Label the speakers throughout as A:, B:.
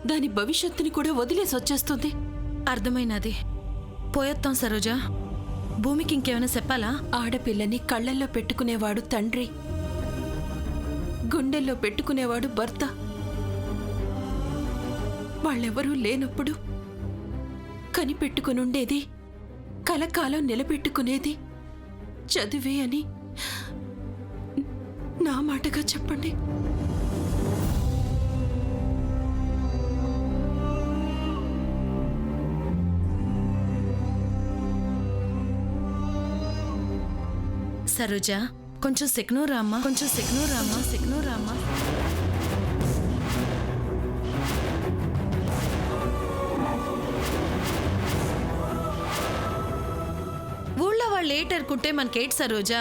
A: దాని భవిష్యత్తుని కూడా వదిలేసి వచ్చేస్తుంది.
B: అర్థమైనది. పోయొత్తాం సరోజా. భూమికి ఇంకేమైనా చెప్పాలా?
A: ఆడపిల్లని కళ్ళల్లో పెట్టుకునేవాడు తండ్రి, గుండెల్లో పెట్టుకునేవాడు భర్త. వాళ్ళెవరూ లేనప్పుడు కనిపెట్టుకునుండేది, కలకాలం నిలబెట్టుకునేది చదివే అని నా మాటగా చెప్పండి.
B: సరోజా, కొంచెం సిగ్నూ రామ్మా, కొంచెం సిగ్నూ రామ్మా, సిగ్నూ రామ్మా. ఊళ్ళో వాళ్ళు ఏటనుకుంటే మనకేటి సరోజా?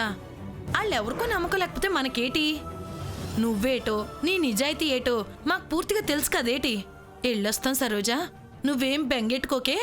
B: వాళ్ళు ఎవరికో నమ్మకం లేకపోతే మనకేటి? నువ్వేటో నీ నిజాయితీ ఏటో మాకు పూర్తిగా తెలుసు కదేటి. వెళ్ళొస్తాం సరోజా, నువ్వేం బెంగెట్టుకోకే.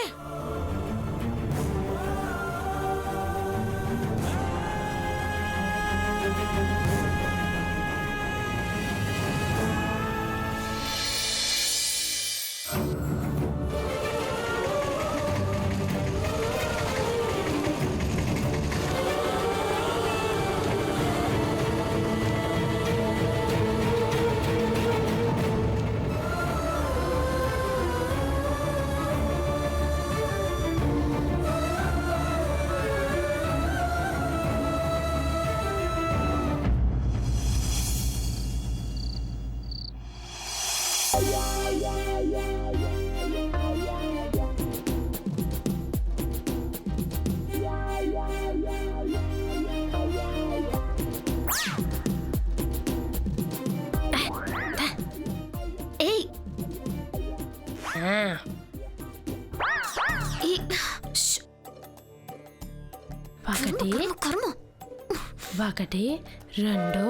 B: ఒకటి రెండు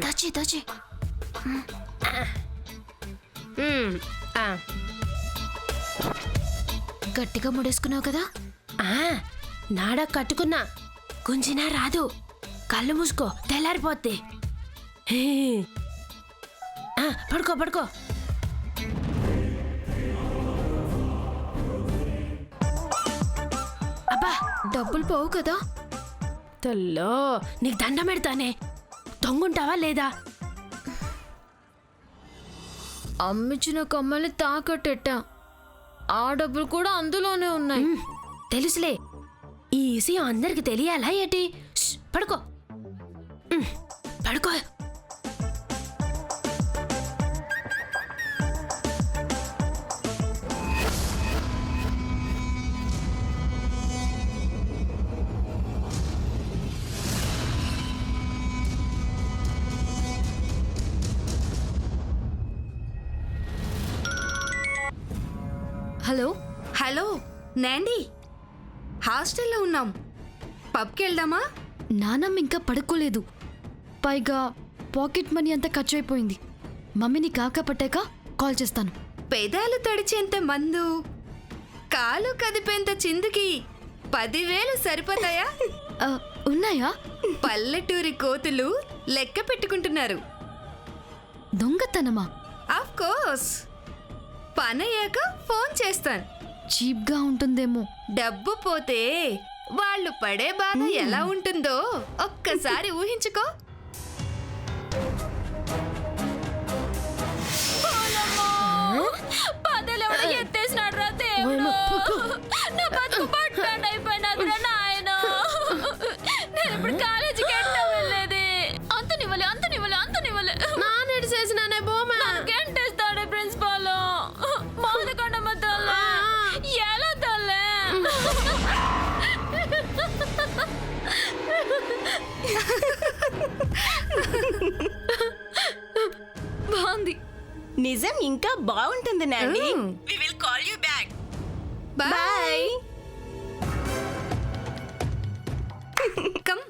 C: దాచి దాచి గట్టిగా ముడేసుకున్నావు కదా?
D: నాడా కట్టుకున్నా, గుంజినా రాదు. కళ్ళు మూసుకో, తెల్లారిపోద్ది. పడుకో పడుకో. అబ్బా,
C: డబ్బులు పోవు కదా?
D: తల్లో నీకు దండం పెడతానే, దొంగుంటావా లేదా?
C: అమ్మిచ్చిన కమ్మల్ని తాకట్టెట్టా, ఆ డబ్బులు కూడా అందులోనే ఉన్నాయి.
D: తెలుసులే, ఈ విషయం అందరికి తెలియాలా ఏటి? పడుకో పడుకో.
C: హలో
E: హలో నాండీ, హాస్టల్లో ఉన్నాం, పబ్కి వెళ్దామా?
C: నానమ్మ ఇంకా పడుకోలేదు, పైగా పాకెట్ మనీ అంతా ఖర్చు అయిపోయింది. మమ్మీని కాకా పట్టాక కాల్ చేస్తాను.
E: పెదాలు తడిచేంత మందు, కాలు కదిపేంత చిందుకి 10,000 సరిపోతాయా?
C: ఉన్నాయా?
E: పల్లెటూరి కోతులు లెక్క పెట్టుకుంటున్నారు.
C: దొంగతనమా?
E: ఆఫ్ కోర్స్, పనయ్యాక ఫోన్ చేస్తాను.
C: చీప్గా ఉంటుందేమో.
E: డబ్బు పోతే వాళ్ళు పడే బాధ ఎలా ఉంటుందో ఒక్కసారి ఊహించుకో.
D: ఎత్తేసినాడు రా దేవుడు, నా బతుకు పట్టాడు అయిపోయినదిరా నాయన. నేను ఇప్పుడు కాలేజీకి ఎట్టా వెళ్ళేది? అంతనివ్వలే అంతనివ్వలే అంతనివ్వలే. నాన్నెడు చేసినానే బొమ్మ గంటేస్తాడే ప్రిన్సిపాల్. మాదకొండమ్మ తల్లే ఎలా తల్లే?
C: బాగుంది.
F: నిజం ఇంకా బాగుంటుంది నాండి. We will call you back. Bye.
E: Come.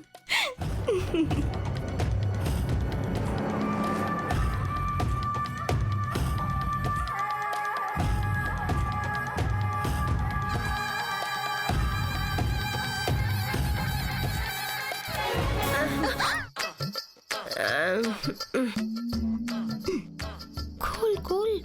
D: Cool cool